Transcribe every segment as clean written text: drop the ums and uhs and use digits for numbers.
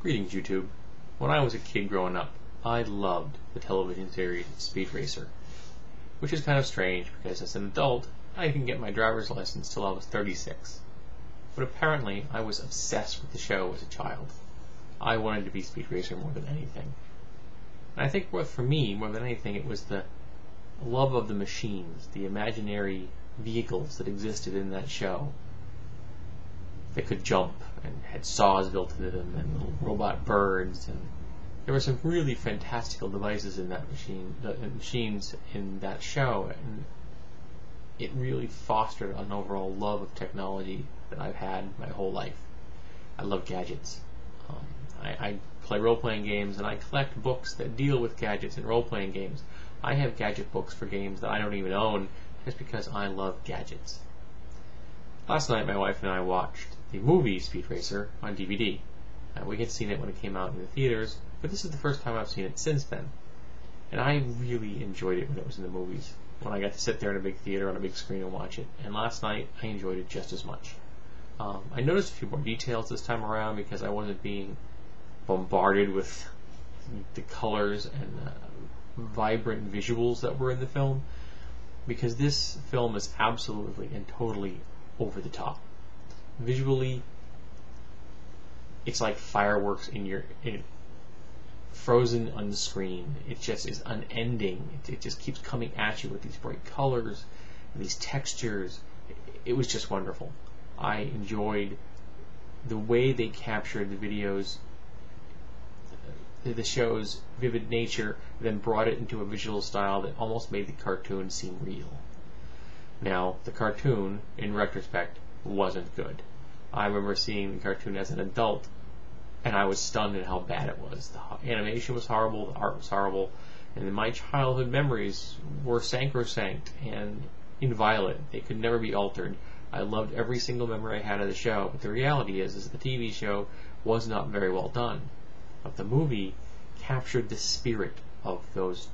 Greetings, YouTube. When I was a kid growing up, I loved the television series Speed Racer, which is kind of strange because as an adult, I didn't get my driver's license till I was 36. But apparently, I was obsessed with the show as a child. I wanted to be Speed Racer more than anything. And I think for me, more than anything, it was the love of the machines, the imaginary vehicles that existed in that show. They could jump and had saws built into them and little robot birds, and there were some really fantastical devices in that machines in that show, and it really fostered an overall love of technology that I've had my whole life. I love gadgets. I play role-playing games, and I collect books that deal with gadgets and role-playing games. I have gadget books for games that I don't even own just because I love gadgets. Last night, my wife and I watched the movie Speed Racer on DVD. We had seen it when it came out in the theaters, but this is the first time I've seen it since then. And I really enjoyed it when it was in the movies, when I got to sit there in a big theater on a big screen and watch it. And last night, I enjoyed it just as much. I noticed a few more details this time around because I wasn't being bombarded with the colors and vibrant visuals that were in the film, because this film is absolutely and totally over the top. Visually, it's like fireworks frozen on the screen. It just is unending. It just keeps coming at you with these bright colors and these textures. It was just wonderful. I enjoyed the way they captured the show's vivid nature, then brought it into a visual style that almost made the cartoon seem real. Now, the cartoon, in retrospect, wasn't good. I remember seeing the cartoon as an adult, and I was stunned at how bad it was. The animation was horrible, the art was horrible, and my childhood memories were sacrosanct and inviolate. They could never be altered. I loved every single memory I had of the show, but the reality is the TV show was not very well done. But the movie captured the spirit of those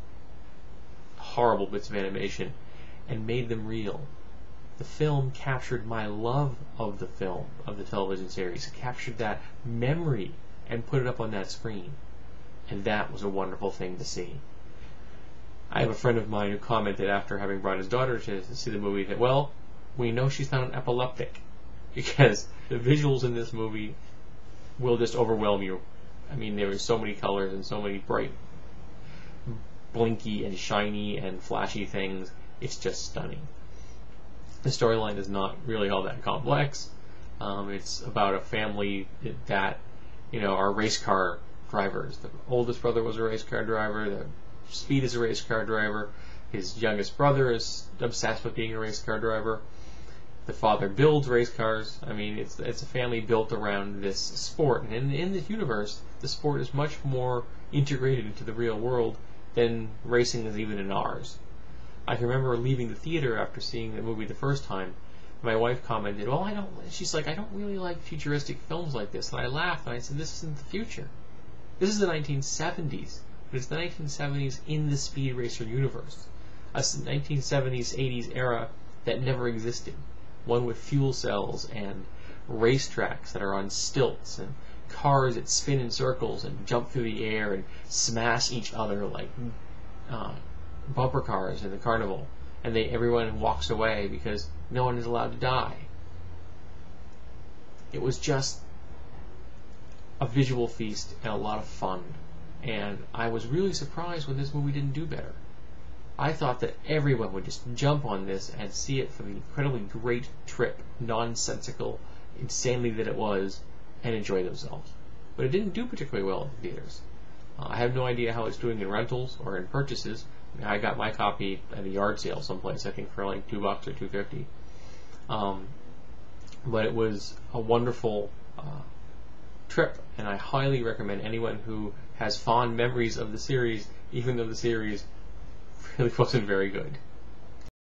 horrible bits of animation and made them real. The film captured my love of the film, of the television series. It captured that memory and put it up on that screen. And that was a wonderful thing to see. I have a friend of mine who commented after having brought his daughter to see the movie that, well, we know she's not an epileptic, because the visuals in this movie will just overwhelm you. I mean, there were so many colors and so many bright, blinky and shiny and flashy things. It's just stunning. The storyline is not really all that complex. It's about a family that, are race car drivers. The oldest brother was a race car driver. The Speed is a race car driver. His youngest brother is obsessed with being a race car driver. The father builds race cars. I mean, it's a family built around this sport. And in this universe, the sport is much more integrated into the real world than racing is even in ours. I can remember leaving the theater after seeing the movie the first time. My wife commented, she's like, I don't really like futuristic films like this. And I laughed and I said, this isn't the future. This is the 1970s. But it's the 1970s in the Speed Racer universe. A 1970s, 80s era that never existed. One with fuel cells and racetracks that are on stilts and cars that spin in circles and jump through the air and smash each other like bumper cars in the carnival, and everyone walks away because no one is allowed to die. It was just a visual feast and a lot of fun, and I was really surprised when this movie didn't do better. I thought that everyone would just jump on this and see it for the incredibly great trip, nonsensical, insanely that it was, and enjoy themselves. But it didn't do particularly well in the theaters. I have no idea how it's doing in rentals or in purchases. I got my copy at a yard sale someplace, I think for like $2 or $2.50. But it was a wonderful trip, and I highly recommend anyone who has fond memories of the series, even though the series really wasn't very good.